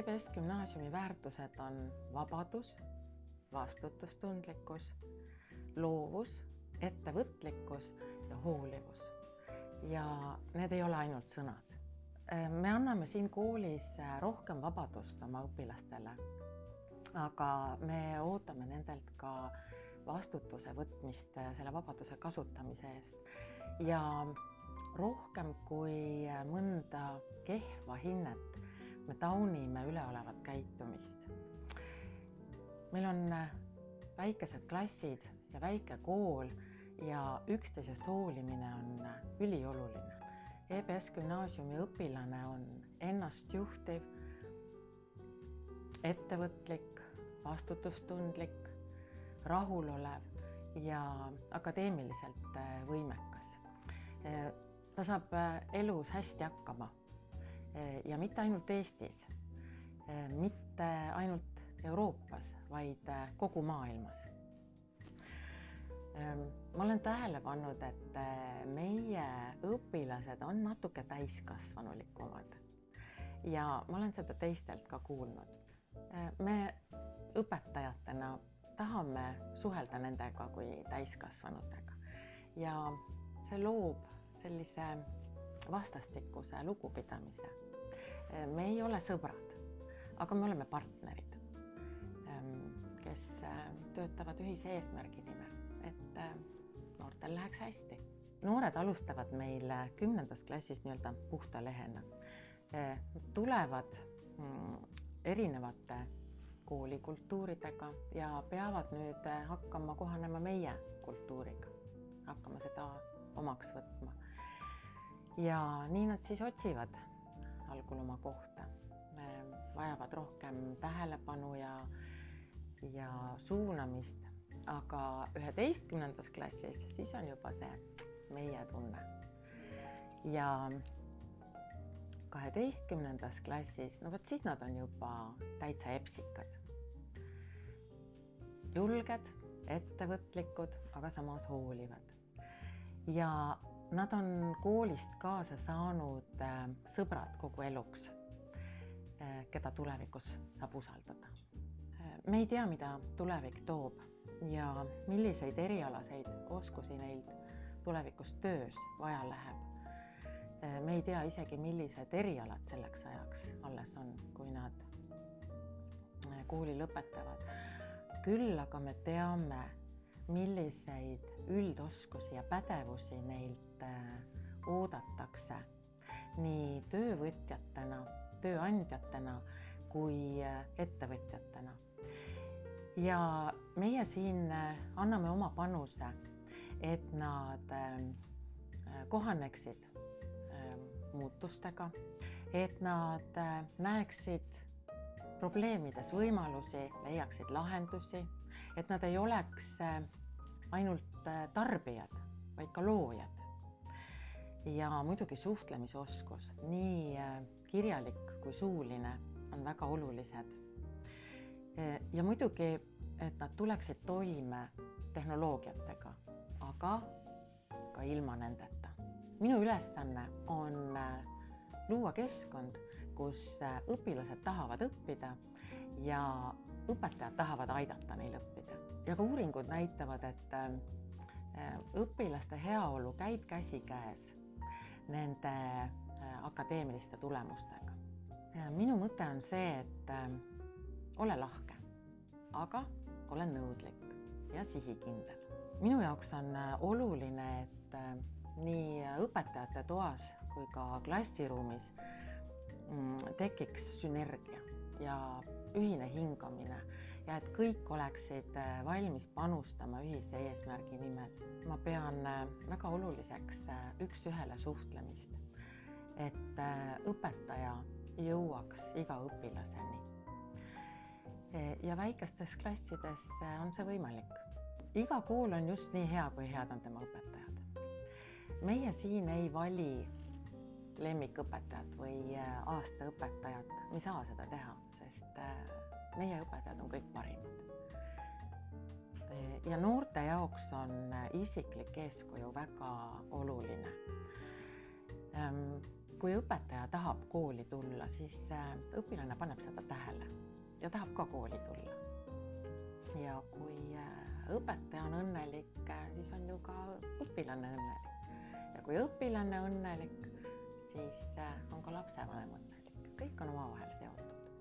EBS Gümnaasiumi väärtused on vabadus, vastutustundlikkus, loovus, ettevõtlikkus ja hoolivus. Ja need ei ole ainult sõnad. Me anname siin koolis rohkem vabadust oma õpilastele, aga me ootame nendelt ka vastutuse võtmist selle vabaduse kasutamise eest. Ja rohkem kui mõnda kehva hinnet me taunime üleolevat käitumist. Meil on väikesed klassid ja väike kool ja üksteisest hoolimine on ülioluline. EBS Gümnaasiumi õpilane on ennastjuhtiv, ettevõtlik, vastutustundlik, rahulolev ja akadeemiliselt võimekas. Ta saab elus hästi hakkama ja mitte ainult Eestis, mitte ainult Euroopas, vaid kogu maailmas. Ma olen tähele pannud, et meie õpilased on natuke täiskasvanulikumad ja ma olen seda teistelt ka kuulnud. Me õpetajatena tahame suhelda nendega kui täiskasvanutega ja see loob sellise vastastikuse lugupidamise. Me ei ole sõbrad, aga me oleme partnerid, kes töötavad ühise eesmärgi nimel, et noortel läheks hästi. Noored alustavad meil 10. klassis nii-öelda puhta lehena. Tulevad erinevate koolikultuuridega ja peavad nüüd hakkama kohanema meie kultuuriga, hakkama seda omaks võtma. Ja nii nad siis otsivad algul oma kohta. Vajavad rohkem tähelepanu ja suunamist, aga 11. klassis siis on juba see meie tunne. Ja 12. klassis, no vot siis nad on juba täitsa epsikad. Julged, ettevõtlikud, aga samas hoolivad. Ja nad on koolist kaasa saanud sõbrad kogu eluks, keda tulevikus saab usaldada. Me ei tea, mida tulevik toob ja milliseid erialaseid oskusi neilt tulevikus töös vaja läheb. Me ei tea isegi, millised erialad selleks ajaks alles on, kui nad kooli lõpetavad. Küll aga me teame, milliseid üldoskusi ja pädevusi neilt oodatakse nii töövõtjatena, tööandjatena kui ettevõtjatena. Ja meie siin anname oma panuse, et nad kohaneksid muutustega, et nad näeksid probleemides võimalusi, leiaksid lahendusi, et nad ei oleks ainult tarbijad, vaid ka loojad. Ja muidugi suhtlemisoskus, nii kirjalik kui suuline, on väga olulised. Ja muidugi, et nad tuleksid toime tehnoloogiatega, aga ka ilma nendeta. Minu ülesanne on luua keskkond, kus õpilased tahavad õppida ja õpetajad tahavad aidata neil õppida. Ja ka uuringud näitavad, et õpilaste heaolu käib käsikäes nende akadeemiliste tulemustega. Minu mõte on see, et ole lahke, aga ole nõudlik ja sihikindel. Minu jaoks on oluline, et nii õpetajate toas kui ka klassiruumis tekiks sünergia ja ühine hingamine ja et kõik oleksid valmis panustama ühise eesmärgi nimel. Ma pean väga oluliseks üks-ühele suhtlemist, et õpetaja jõuaks iga õpilaseni. Ja väikestes klassides on see võimalik. Iga kool on just nii hea, kui head on tema õpetajad. Meie siin ei vali lemmikõpetajat või aastaõpetajat, me ei saa seda teha, sest meie õpetajad on kõik parimad. Ja noorte jaoks on isiklik eeskuju väga oluline. kui õpetaja tahab kooli tulla, siis õpilane paneb seda tähele ja tahab ka kooli tulla. Ja kui õpetaja on õnnelik, siis on ju ka õpilane õnnelik. Ja kui õpilane õnnelik, siis on ka lapsevanem õnnelik. Kõik on omavahel seotud.